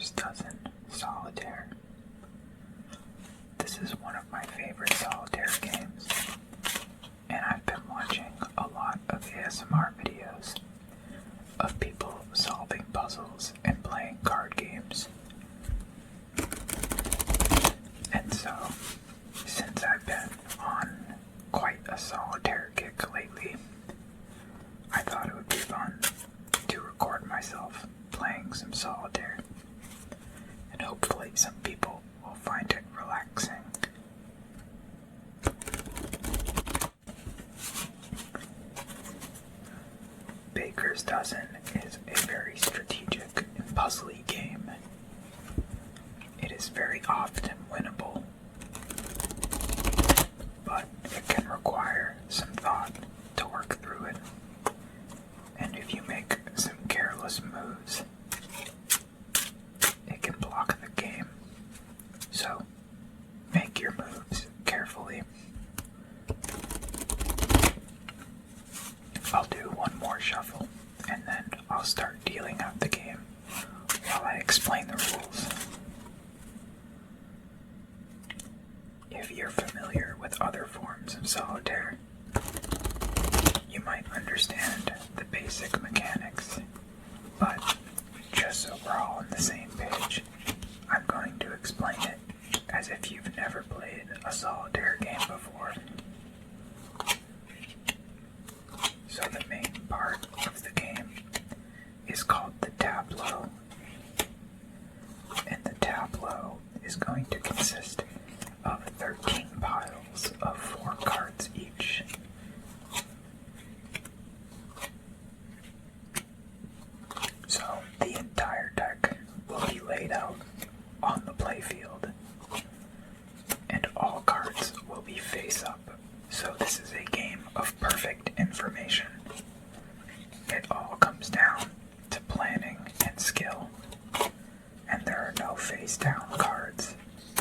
Baker's Dozen Solitaire. This is one of my favorite solitaire games, and I've been watching a lot of ASMR videos of people solving puzzles and playing card games. And so, since I've been on quite a solitaire kick lately, I thought it would be fun to record myself playing some solitaire, and hopefully some people will find it relaxing. Baker's Dozen is a very strategic and puzzly game. It is very often winnable, but it can require some thought to work through it. And if you make some careless moves, it can block the game. So, make your moves carefully. I'll do one more shuffle, and then I'll start dealing out the game while I explain the rules. If you're familiar with other forms of solitaire, you might understand the basic mechanics, but just so we're all on the same page, I'm going to explain it as if you've never played a solitaire game before. So the main part of the game is called the tableau, and the tableau is going to consist of 13 piles of 4 cards each. So the entire deck will be laid out on the playfield, and all cards will be face up. So this is a game of perfect information. It all comes down to planning and skill, and there are no face down cards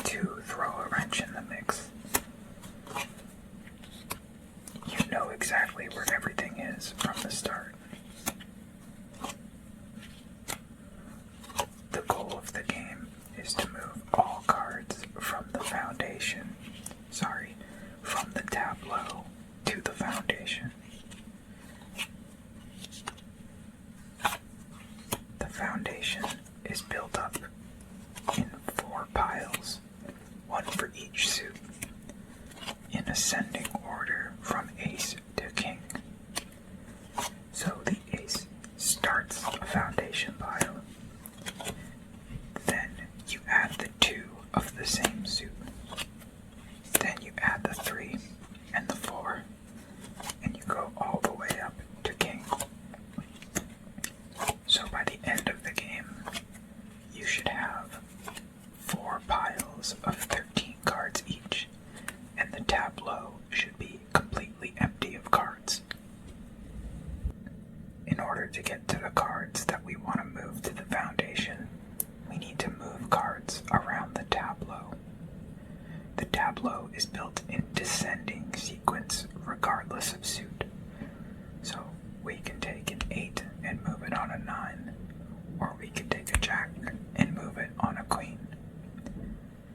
to throw a wrench in the mix. You know exactly where everything is from the start. The goal of the game is to move all cards from the tableau to the foundation. The foundation is built up in 4 piles, one for each suit, in ascending order from ace to king. So the ace starts a foundation pile. Then you add the 2 of the same suit. Then you add the 3 and the 4, and you go all the way up to king. So by the end of the game, you should have 4 piles of 13 cards each, and the tableau should be completely empty of cards. In order to get to the cards that we want to move to the foundation, we need to move cards around the tableau. The tableau is built in descending sequence regardless of suit. So we can take an 8 and move it on a 9, or we can take a jack and move it on a queen.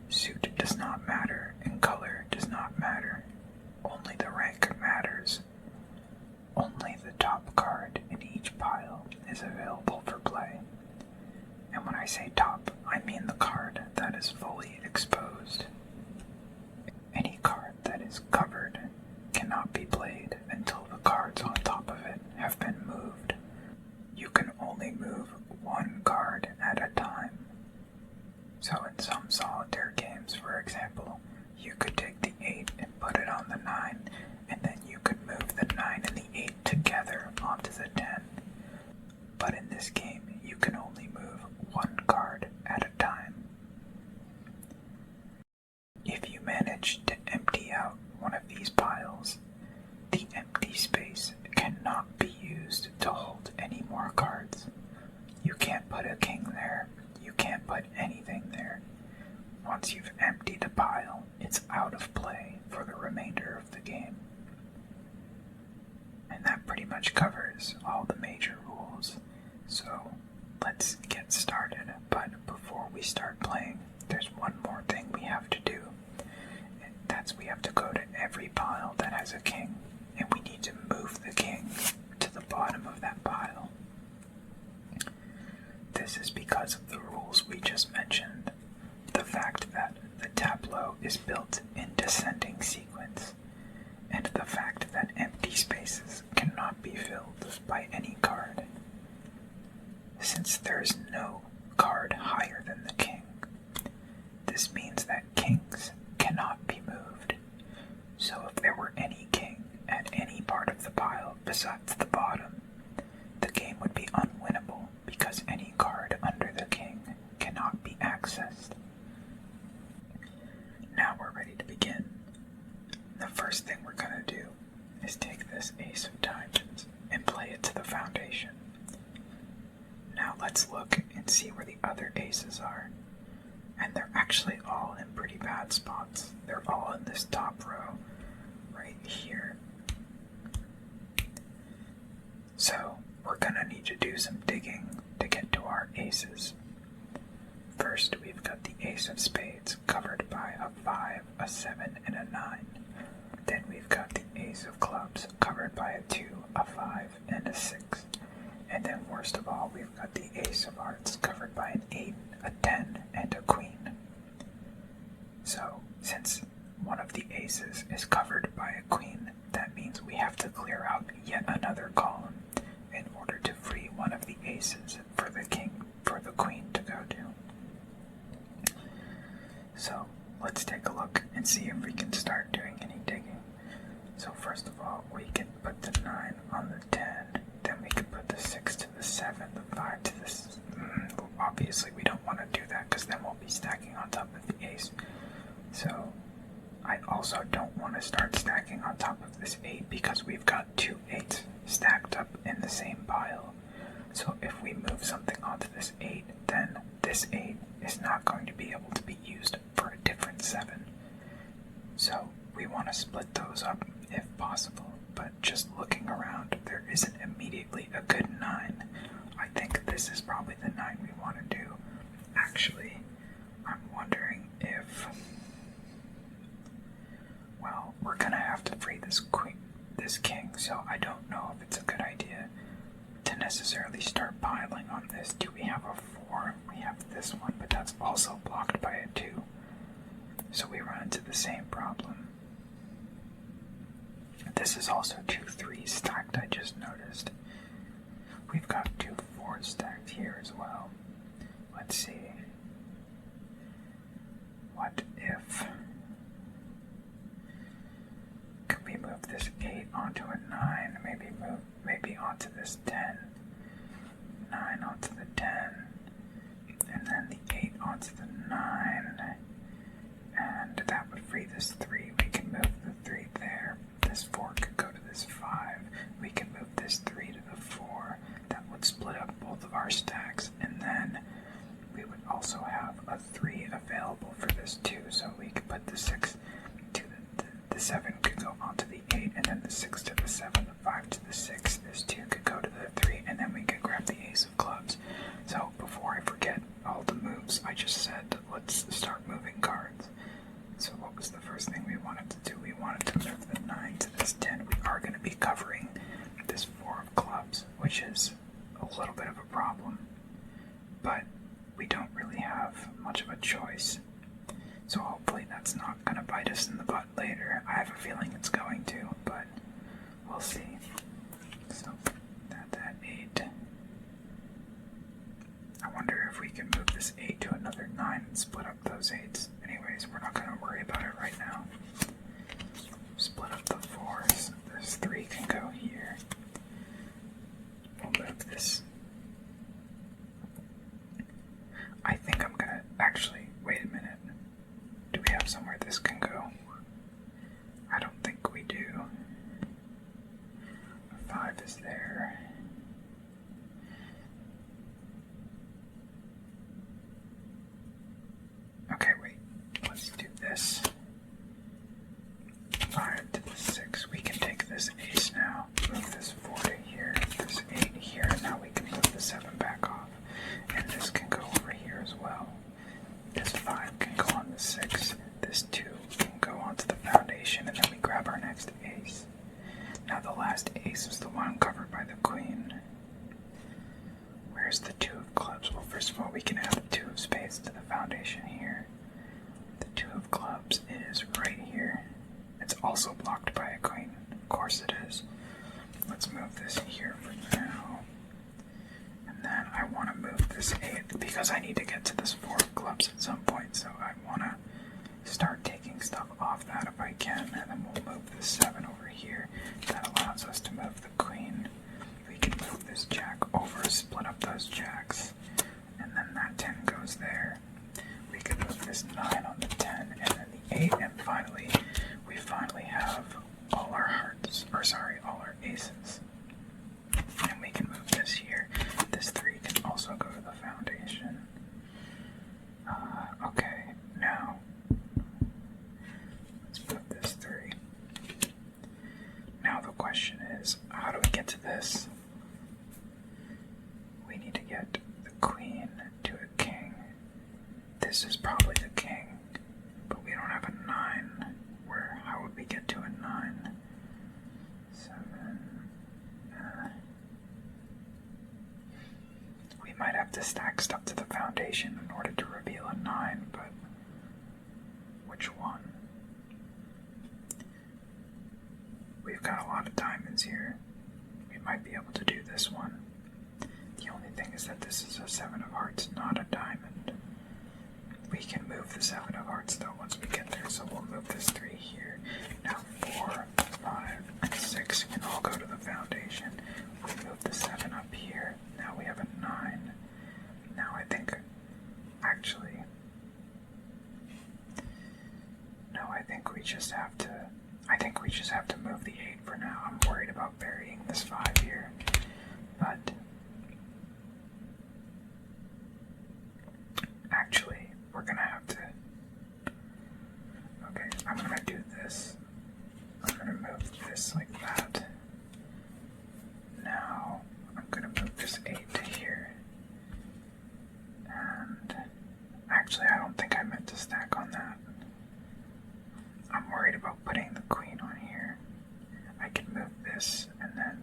Suit does not matter, and color does not matter. Only the rank matters. Only the top card in each pile is available for play. And when I say top, I mean the card that is fully exposed. Any card that is covered cannot be played until the cards on top of it have been moved. You can only move 1 card at a time. So in some solitaire games, for example, you could take the 8 and put it on the 9, and then you could move the 9 and the 8 together onto the 10. But in this game, you can only move 1 card at a time. If you manage to empty out one of these piles, the empty space cannot be used to hold any more cards. You can't put a king there. You can't put anything there. Once you've emptied a pile, it's out of play for the remainder of the game. And that pretty much covers all the major rules. So, let's get started. But before we start playing, there's one more thing we have to do. That's we have to go to every pile that has a king, and we need to move the king to the bottom of that pile. This is because of the rules we just mentioned. The fact that the tableau is built in descending sequence, and the fact that empty spaces cannot be filled by any card. Since there is no card higher than the king, this means that kings cannot be moved. So if there were any king at any part of the pile besides the bottom, the game would be unwinnable because any card under the king cannot be accessed. Now we're ready to begin. The first thing we're going to do is take this ace of diamonds and play it to the foundation. Now let's look and see where the other aces are. And they're actually all in pretty bad spots. They're all in this top row right here. So we're going to need to do some digging to get to our aces. First, we've got the ace of spades covered by a 5, a 7, and a 9. Then we've got the ace of clubs covered by a 2, a 5, and a 6. And then worst of all, we've got the ace of hearts covered by an 8, a 10, and a queen. So, since one of the aces is covered by a queen, that means we have to clear out yet another column in order to free one of the aces for the queen to go to. So, let's take a look and see if we can start doing any digging. So first of all, we can put the 9 on the 10, then we can put the 6 to the 7, the 5 to the... Obviously we don't want to do that because then we'll be stacking on top of the ace. So I also don't want to start stacking on top of this 8 because we've got 2 8s stacked up in the same pile. So if we move something onto this 8, then this 8 is not going to be able to be used for a different 7. So we want to split those up if possible, but just looking around, there isn't immediately a good 9. I think this is probably the 9 we want to do. Actually, I'm wondering if... Well, we're gonna have to free this king, so I don't know if it's a good idea to necessarily start piling on this. Do we have a 4? We have this one, but that's also blocked by a 2. So we run into the same problem. This is also 2 3s stacked, I just noticed. We've got 2 4s stacked here as well. Let's see. What if... Could we move this 8 onto a 9? Maybe onto this 10. 9 onto the 10. And then the 8 onto the 9. And that would free this 3. We can move the 3 there. This 4 could go to this 5. We can move this 3 to the 4. That would split up both of our stacks. And then we would also have a 3 available for this 2. So we could put the 6 to the 7 could go onto the 8. And then the 6 to the 7, the 5 to the 6. This 2 could go to the 3. And then we could grab the ace of clubs. So before I forget all the moves I just said, let's start moving cards. So what was the first thing we wanted to do? We wanted to move the 9 to this 10. We are going to be covering this 4 of clubs, which is a little bit of a problem. But we don't really have much of a choice. So hopefully that's not going to bite us in the butt later. I have a feeling it's going to, but we'll see. So that 8. I wonder if we can move this 8 to another 9 and split up those 8s. Anyways, we're not going to worry about it right now. Split up the 4s. This 3 can go here. We'll move this. I think I'm going to... Actually, wait a minute. Do we have somewhere this can go? I don't think we do. 5 is there. Okay, wait. Let's do this. 5 to the 6. We can take this ace now. Move this 4 to here. This 8 here. Now we can move the 7 back off. foundation here. The two of clubs is right here. It's also blocked by a queen. Of course it is. Let's move this here for now. And then I want to move this 8 because I need to get to this 4 of clubs at some point. So I want to start taking stuff off that if I can. And then we'll move this 7 over here. That allows us to move the queen. We can move this jack over, split up those jacks. And then that 10 goes there. We can move this 9 on the 10 and then the 8. And finally, we finally have all our hearts, or sorry, all our aces. And we can move this here. This 3 can also go to the foundation. Okay, now let's move this 3. Now the question is, how do we get to this? We need to get the queen to a king. This is probably the king, but we don't have a 9. How would we get to a 9? 7. We might have to stack stuff to the foundation in order to reveal a 9, but which one? We've got a lot of diamonds here. We might be able to do this one. The only thing is that this is a 7 of hearts, not a diamond. We can move the 7 of hearts though once we get there, so we'll move this 3 here. Now 4, 5, and 6 can all go to the foundation. We move the 7 up here. Now we have a 9. Now I think, actually, no, I think we just have to move the 8 for now. I'm worried about burying this 5 here, but actually, we're gonna have to. Okay, I'm gonna do this. I'm gonna move this like that. Now, I'm gonna move this 8 to here. And actually, I don't think I meant to stack on that. I'm worried about putting the queen on here. I can move this,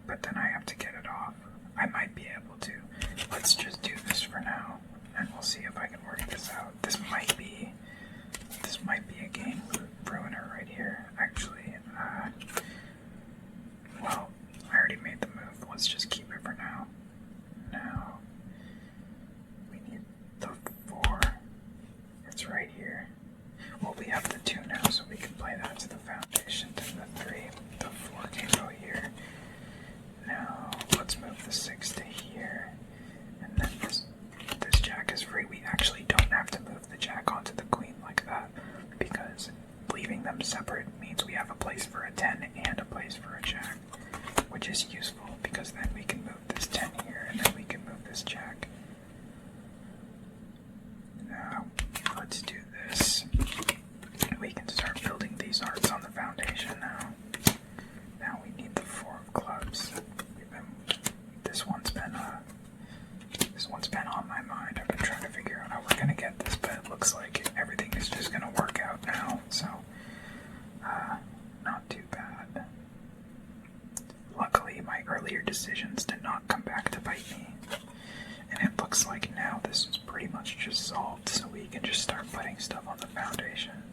but then I have to get it off. I might be able to. Let's just do this for now, and we'll see if I can work this out. This might be a game ruiner right here, actually. Well, I already made the move. Let's just keep it for now. Now, we need the 4. It's right here. Well, we have the 2 now, so we can play that to the foundation. Then the 3. The 4 can go here. Now, let's move the 6 to here. And then this jack is free. We actually don't have to move the jack onto the queen like that, because leaving them separate means we have a place for a 10 and a place for a jack, which is useful because then we can move this 10 here and then we can move this jack. Now, let's do this. We can start building these arts on the foundation now. Now we need the 4 of clubs. This one's been on my mind. I've been trying to figure out how we're gonna get this, but it looks like everything is just gonna work out now, so not too bad. Luckily, my earlier decisions did not come back to bite me, and it looks like now this is pretty much just solved, so we can just start putting stuff on the foundation.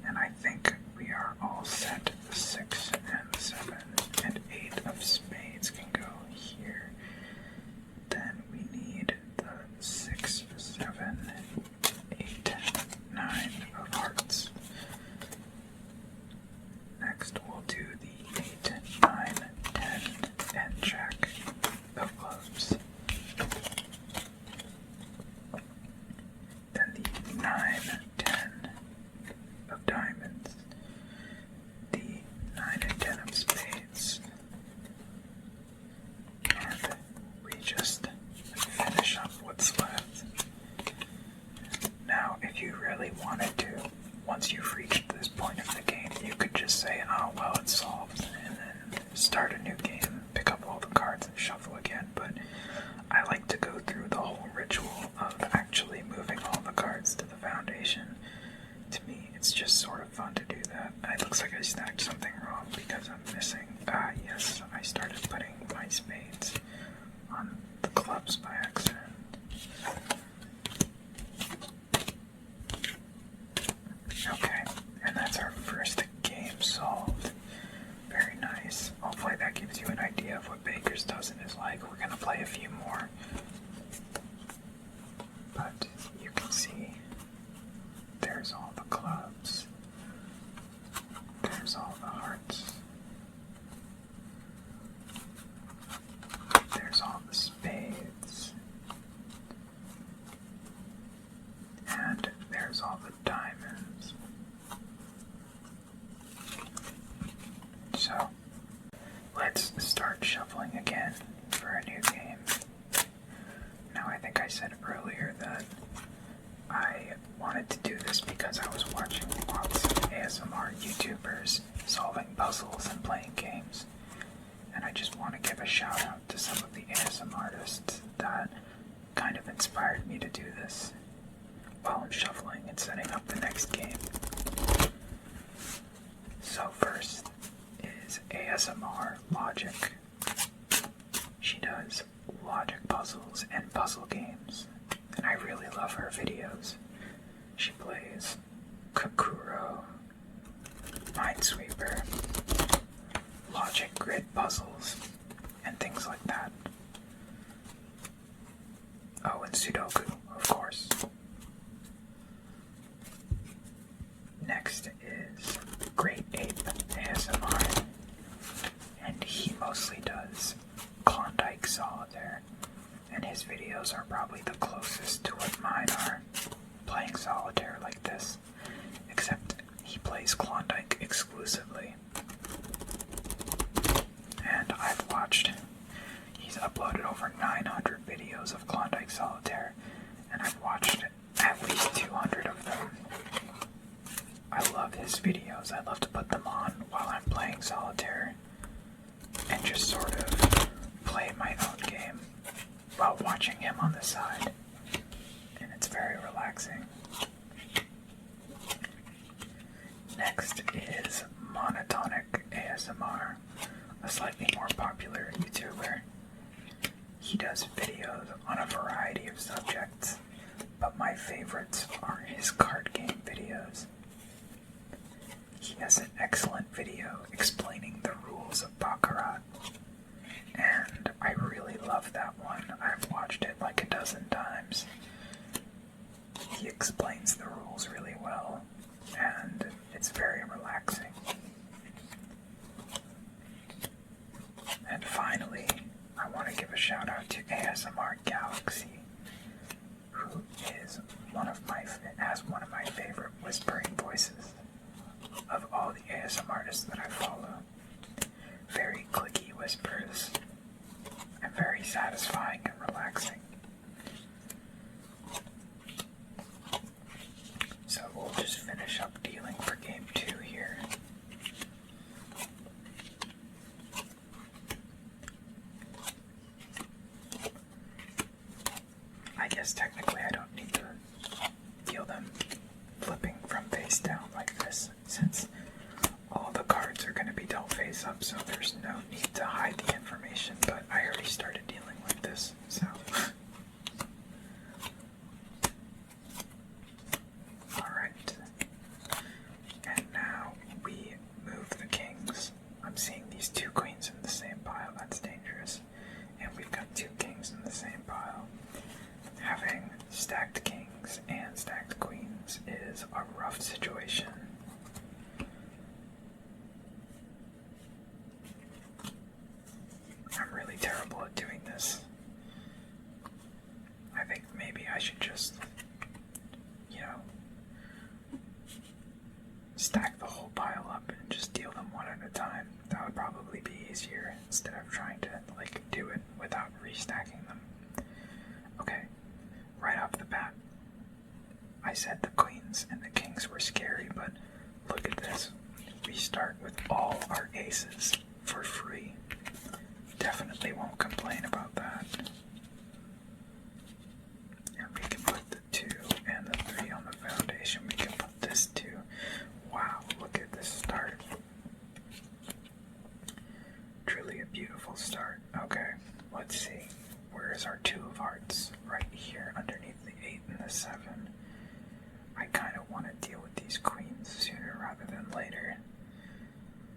And I think we are all set. The 6 and 7 and 8 of spades can go here. Then we need the 6, 7, 8, 9 of hearts. Next we'll do the 8, 9, 10, and jack of clubs. Then the 9, 10 of diamonds. The 9 and 10 of spades. And we just finish up what's left. Now, if you really wanted to, once you've reached this point of the game, you could just say, oh, well, it's solved, and then start a new game, pick up all the cards, and shuffle again. But I like to go through the whole ritual of actually moving all the cards to the foundation. To me, it's just sort of fun to do that. It looks like I stacked something wrong because I'm missing. Yes, I started putting my spades on the clubs by accident. of what Baker's Dozen is like. We're going to play a few more. But you can see there's all the clubs. There's all the hearts. There's all the spades. And there's all the diamonds. So, let's start shuffling again for a new game. Now, I think I said earlier that I wanted to do this because I was watching lots of ASMR YouTubers solving puzzles and playing games. And I just want to give a shout out to some of the ASMR artists that kind of inspired me to do this while I'm shuffling and setting up the next game. So first is ASMR Logic. She does logic puzzles and puzzle games, and I really love her videos. She plays Kakuro, Minesweeper, logic grid puzzles, and things like that. Oh, and Sudoku, of course. Next is Great Ape ASMR, and he mostly does Klondike Solitaire, and his videos are probably the closest to what mine are, playing Solitaire like this, except he plays Klondike exclusively. And I've watched, he's uploaded over 900 videos of Klondike Solitaire, and I've watched at least 200 of them. I love his videos. I love to put them on while I'm playing Solitaire and just sort of play my own game while watching him on the side. And it's very relaxing. Next is Monotonic ASMR, a slightly more popular YouTuber. He does videos on a variety of subjects, but my favorites are his card game videos. He has an excellent video explaining the rules of Baccarat, and I really love that one. I've watched it like a dozen times. He explains the rules really well, and it's very relaxing. And finally, I want to give a shout out to ASMR Galaxy, who is has one of my favorite whispering voices of all the ASMR artists that I follow. Very clicky whispers, and very satisfying and relaxing. So we'll just finish up dealing for game 2 here. I guess technically I don't need to deal them flipping from face down like this, since all the cards are going to be dealt face up, so there's no need to hide the information, but I already started dealing like this, so... Alright. And now we move the kings. I'm seeing these 2 queens in the same pile, that's dangerous. And we've got 2 kings in the same pile. Having stacked kings and stacked queens is a rough situation. I'm really terrible at doing this. I think maybe I should just, stack the whole pile up and just deal them one at a time. That would probably be easier instead of trying to, do it without restacking them. Okay, right off the bat, I said the queens and the kings were scary, but look at this. We start with all our aces for free. Definitely won't complain about that. And we can put the 2 and the 3 on the foundation. We can put this 2. Wow, look at this start. Truly a beautiful start. Okay, let's see. Where is our 2 of hearts? Right here underneath the 8 and the 7. I kind of want to deal with these queens sooner rather than later.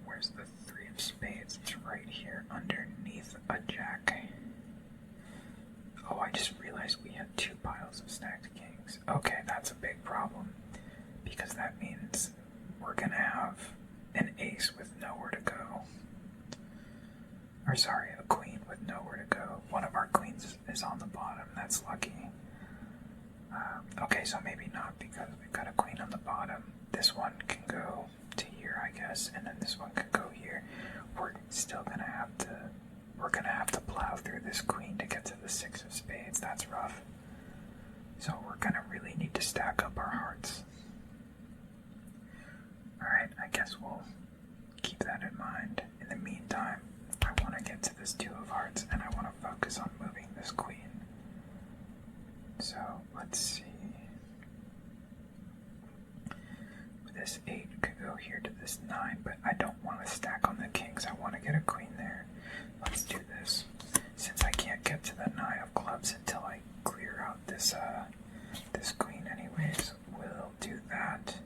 Where's the 3 of spades? It's right here underneath a jack. Oh, I just realized we had 2 piles of stacked kings. Okay, that's a big problem, because that means we're gonna have an ace with nowhere to go. Or sorry, a queen with nowhere to go. One of our queens is on the bottom. That's lucky. Okay, so maybe not, because we've got a queen on the bottom. This one can go to here, I guess, and then this one can go here. We're still gonna have to. We're gonna have to plow through this queen to get to the 6 of spades. That's rough. So we're gonna really need to stack up our hearts. Alright, I guess we'll keep that in mind. In the meantime, I want to get to this 2 of hearts, and I want to focus on moving this queen. So, let's see. This 8 could go here to this 9, but I don't want to stack on the kings. I want to get a queen there. Let's do this. Since I can't get to the 9 of clubs until I clear out this this queen anyways, we'll do that.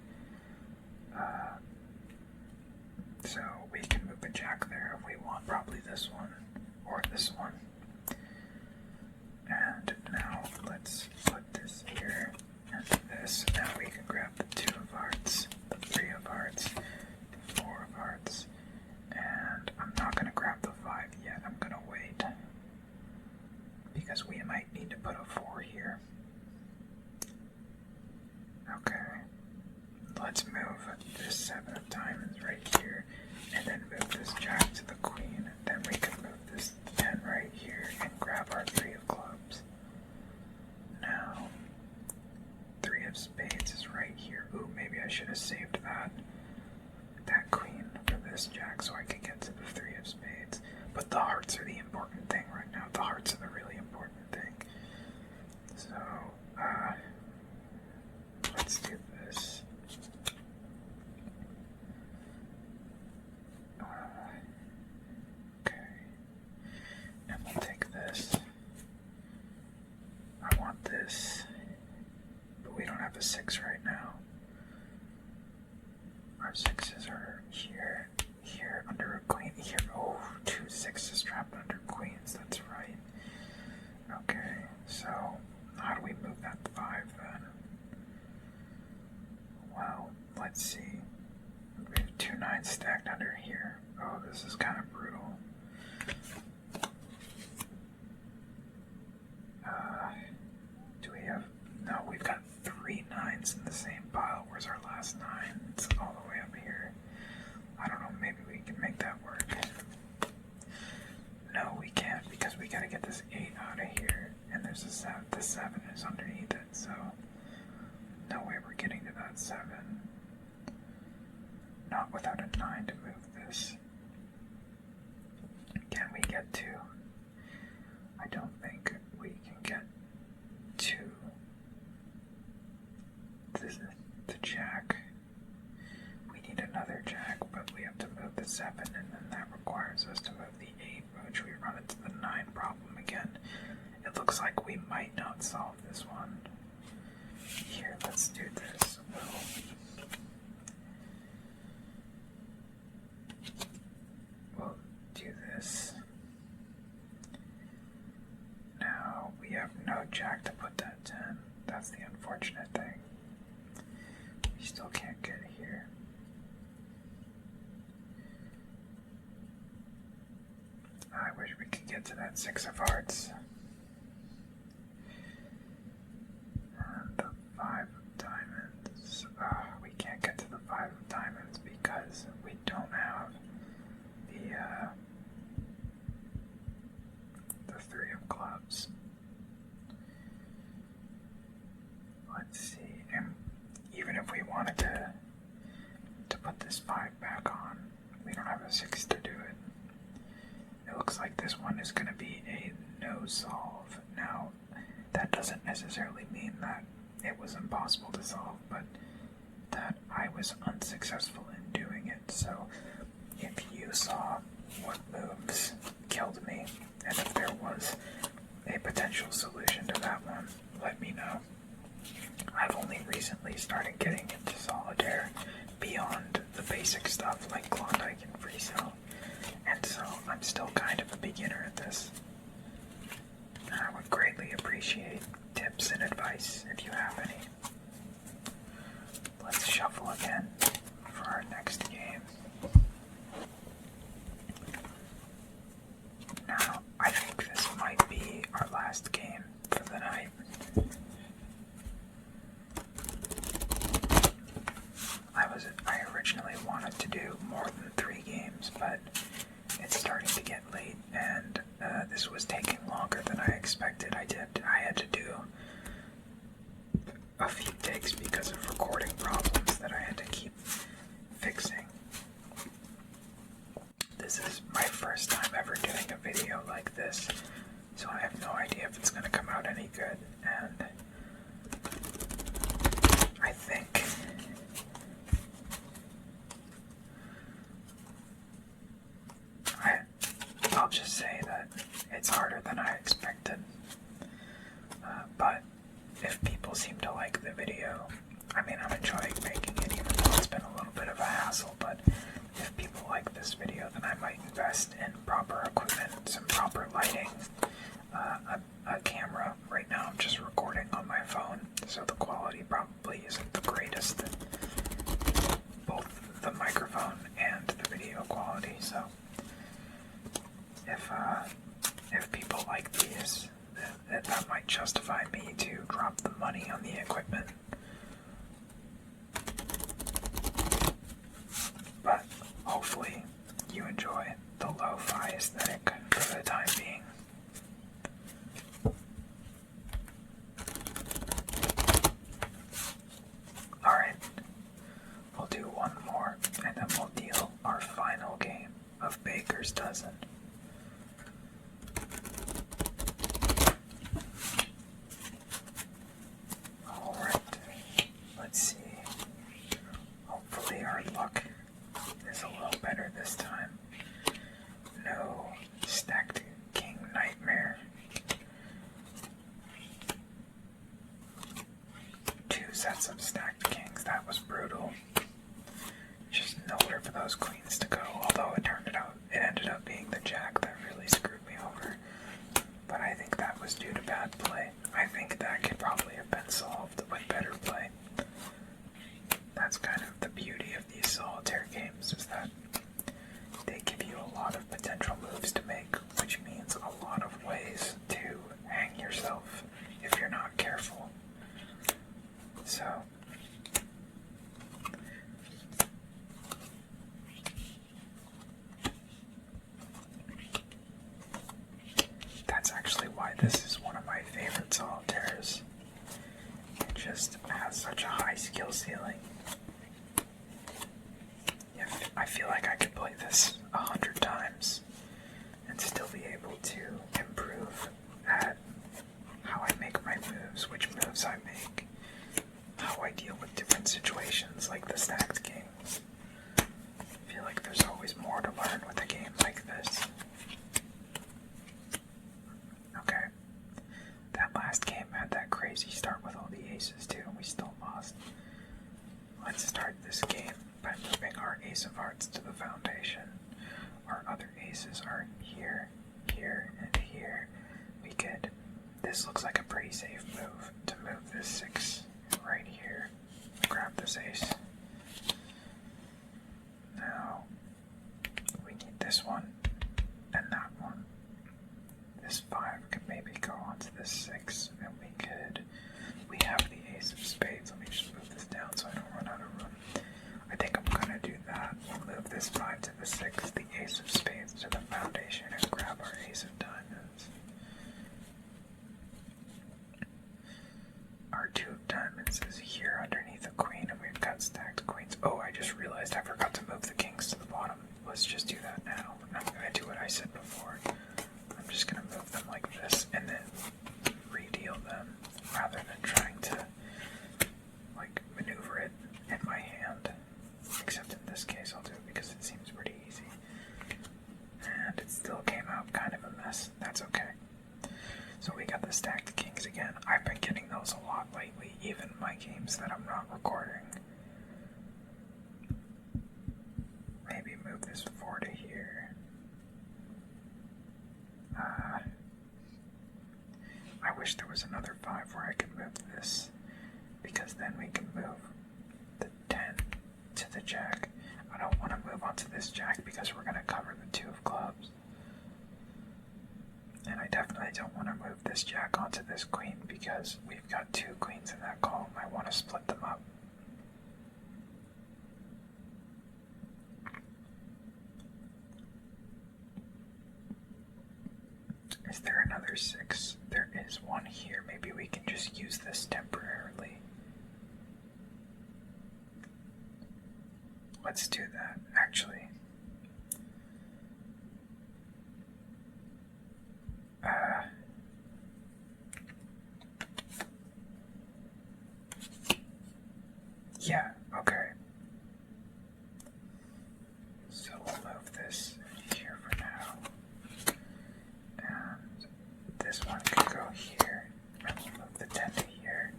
So we can move a jack there if we want, probably this one or this one. And now let's put this here and this. Now we can grab the 2 of hearts, the 3 of hearts, 4 of hearts, and I'm not going to grab the 5 yet. I'm going to wait because we might need to put a 4 here. Okay. Let's move this 7 of diamonds right here, and then move this jack to the queen. Then we can move this 10 right here and grab our 3 of clubs. Now, 3 of spades is right here. Ooh, maybe I should have saved that queen for this jack so I could get to the 3 of spades. But the hearts are the important thing right now. The hearts are the really important thing. So, let's do this. Okay. And we'll take this. I want this. But we don't have a 6 right now. Our 6s are here, here, under a queen, here. Oh, 2 6s trapped under queens, that's right. Okay, so how do we move that 5 then? Well, let's see. We have 2 9s stacked under here. Oh, this is kind of brutal. Do we have... No, we've got 3 9s in the same pile. Where's our last 9? It's all the way up here. I don't know, maybe we can make that work. No, we can't, because we gotta get this 8 out of here. And there's a 7. The 7 is underneath it, so... No way we're getting to that 7. Not without a 9 to move this. Can we get to? I don't think we can get to the jack. We need another jack, but we have to move the 7, and then that requires us to move the 8, which we run into the 9 problem again. It looks like we might not solve this one. Here, let's do this. We'll do this. Now, we have no jack to put that 10. That's the unfortunate thing. We still can't get here. I wish we could get to that 6 of hearts. And the 5 of diamonds. We can't get to the 5 of diamonds because we don't have the 3 of clubs. Let's see. And even if we wanted to put this 5 back on, we don't have a 6 to do it. It looks like this one is going to be a no solve. Now, that doesn't necessarily mean that it was impossible to solve, but that I was unsuccessful in doing it. So, if you saw what moves killed me, and if there was a potential solution to that one, let me know. I've only recently started getting into Solitaire beyond the basic stuff like Klondike and Freecell, and so I'm still kind of a beginner at this. I would greatly appreciate tips and advice if you have any. Let's shuffle again for our next game. Now, I think this might be our last game for the night. I originally wanted to do more than 3 games, but it's starting to get late, and this was taking longer than I expected. I had to do a few takes because of recording problems that I had to keep fixing. This is my first time ever doing a video like this, so I have no idea if it's going to come out any good, and I think I'll just say that it's harder than I expected, but if people seem to like the video, I mean, I'm enjoying making it even though it's been a little bit of a hassle, but if people like this video, then I might invest in proper equipment, some proper lighting, a camera. Right now I'm just recording on my phone, so the quality probably isn't the greatest, both the microphone and the video quality, so if people like these, that might justify me to drop the money on the equipment. But hopefully you enjoy the lo-fi aesthetic for the time being. Alright, we'll do one more and then we'll deal our final game of Baker's Dozen. Let's see. Hopefully our luck is a little better this time. No stacked king nightmare. 2 sets of stacked kings. That was brutal. Just nowhere for those queens to go. Although it ended up being the jack that really screwed me over. But I think that was due to bad play. I think that could probably have been solved with better play. That's kind of the beauty of these solitaire games, is that they give you a lot of potential moves to make, which means a lot of ways to hang yourself if you're not careful. So, that's actually why this is one of my favorite solitaires. It just has such a high skill ceiling. I feel like I could play this 100 times and still be able to improve at how I make my moves, which moves I make, how I deal with different situations like the stacked kings. I feel like there's always more to learn with a game like this. Okay, that last game had that crazy start with all the aces too, and we still lost. Let's start this game by moving our ace of hearts to the foundation. Our other aces are here, here, and here. This looks like a pretty safe move to move this 6 right here. Grab this ace. Now, we need this one and that one. This 5 could maybe go onto this 6, and we have the ace of spades. Let me just move this down so I don't run out of room. I think I'm gonna do that. We'll move this 5 to the 6, the ace of spades to the foundation, and grab our ace of diamonds. Our 2 of diamonds is here underneath a queen, and we've got stacked queens. Oh, I just realized I forgot to move the kings to the bottom. Let's just do that now. I'm gonna do what I said before. I'm just gonna move them like this, and then redeal them, rather than trying to maneuver it in my hand. Except in this case I'll do it because it seems pretty easy. And it still came out kind of a mess. That's okay. So we got the stacked kings again. I've been getting those a lot lately, even in my games that I'm not recording. Maybe move this 4 to here. I wish there was another 5 where I could move this, because then we can move the 10 to the jack. I don't want to move onto this jack because we're going to cover the 2 of clubs. And I definitely don't want to move this jack onto this queen because we've got 2 queens in that column. I want to split them up. Is there another 6? There is one here. Maybe we can just use this temporarily. Let's do that, actually. Yeah, okay. So we'll move this here for now. And this one can go here. And we'll move the 10 to here.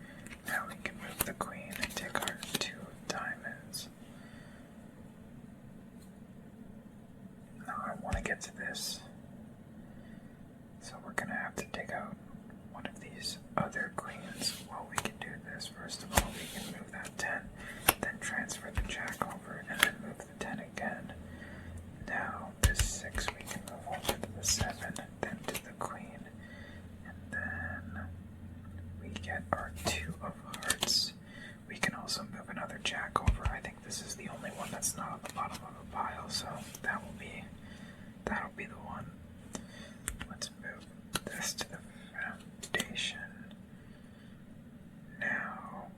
Now we can move the queen and take our 2 diamonds. Now I want to get to this. So we're going to have to take out one of these other queens. Well, we can do this. First of all, we can move that 10, then transfer the jack over, and then move the 10 again. Now, this 6 we can move over to the 7, then to the queen, and then we get our 2 of hearts. We can also move another jack over. I think this is the only one that's not on the bottom of a pile, so that'll be the one. Let's move this to the foundation. Now,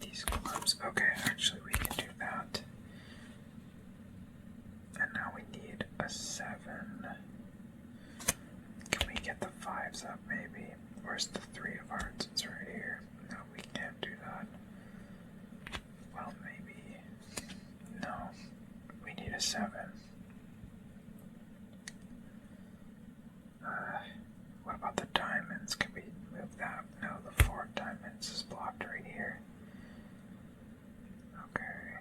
these clubs. Okay, actually, we can do that. And now we need a 7. Can we get the 5s up, maybe? Where's the 3 of hearts? It's right here. No, we can't do that. Well, maybe. No. We need a 7. What about the diamonds? Can we move that? No, the 4 of diamonds is blocked right here. Okay.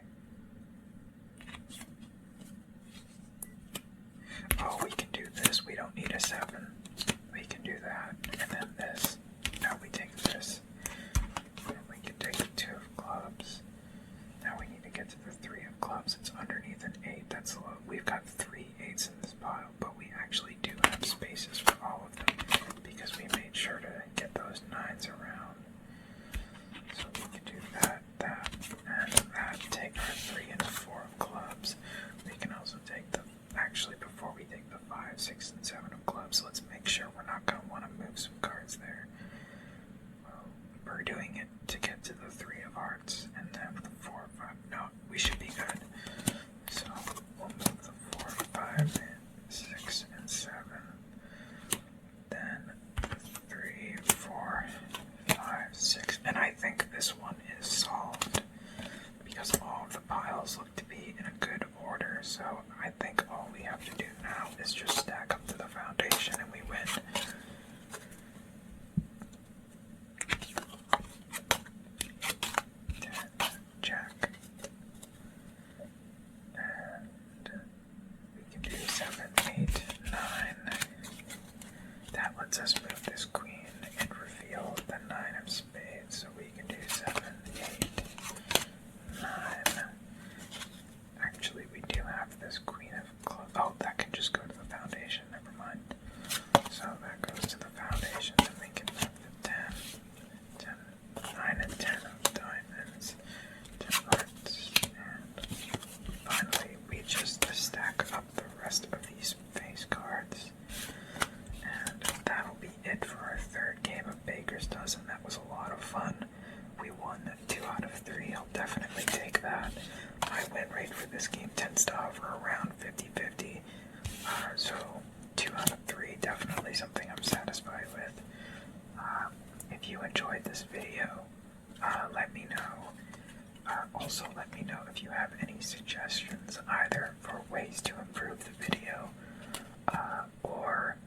Oh, we can do this. We don't need a 7. We can do that. And then this. Now we take this. And we can take the 2 of clubs. Now we need to get to the 3 of clubs. It's underneath an 8. That's low. We've got 3 8s in this pile, but we actually do have spaces for all of them because we made sure to get those 9s around. So we can do that, and that. Take our 3 and 4 of clubs. We can also take the, actually before we take the 5, 6, and 7 of clubs, let's make sure we're not going to want to move some cards there. Well, we're doing it to get to the 3 of hearts, and then the 4 of 5. No, we should be good. So we'll move the 4, 5, 6, and 7. Then 3, 4, 5, 6. And I think this one is solved because all of the piles look to be in a good order. So I think all we have to do now is just stack up to the foundation and we win. Jack. And we can do 7, 8, 9. That lets us move this queen and reveal the 9 of spades. So we can do 7, 8, 9. Actually, we do have this queen of clubs. Oh, that can just go to the foundation. Never mind. So that goes to the foundation. Then we can move the 10, 9 and 10 of diamonds, 10 hearts, and finally we just stack up the rest of these face cards. And that'll be it for our 3rd game of Baker's Dozen. That was a lot of fun. We won 2 out of 3. I'll definitely take that. My win rate for this game tends to hover around 50-50. So 2 out of 3, definitely something I'm satisfied with. If you enjoyed this video, let me know. Also, let me know if you have any suggestions, either for ways to improve the video, or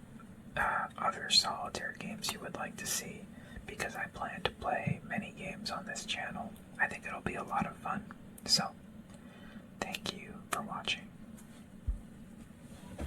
other solitaire games you would like to see, because I plan to play many games on this channel. I think it'll be a lot of fun. So,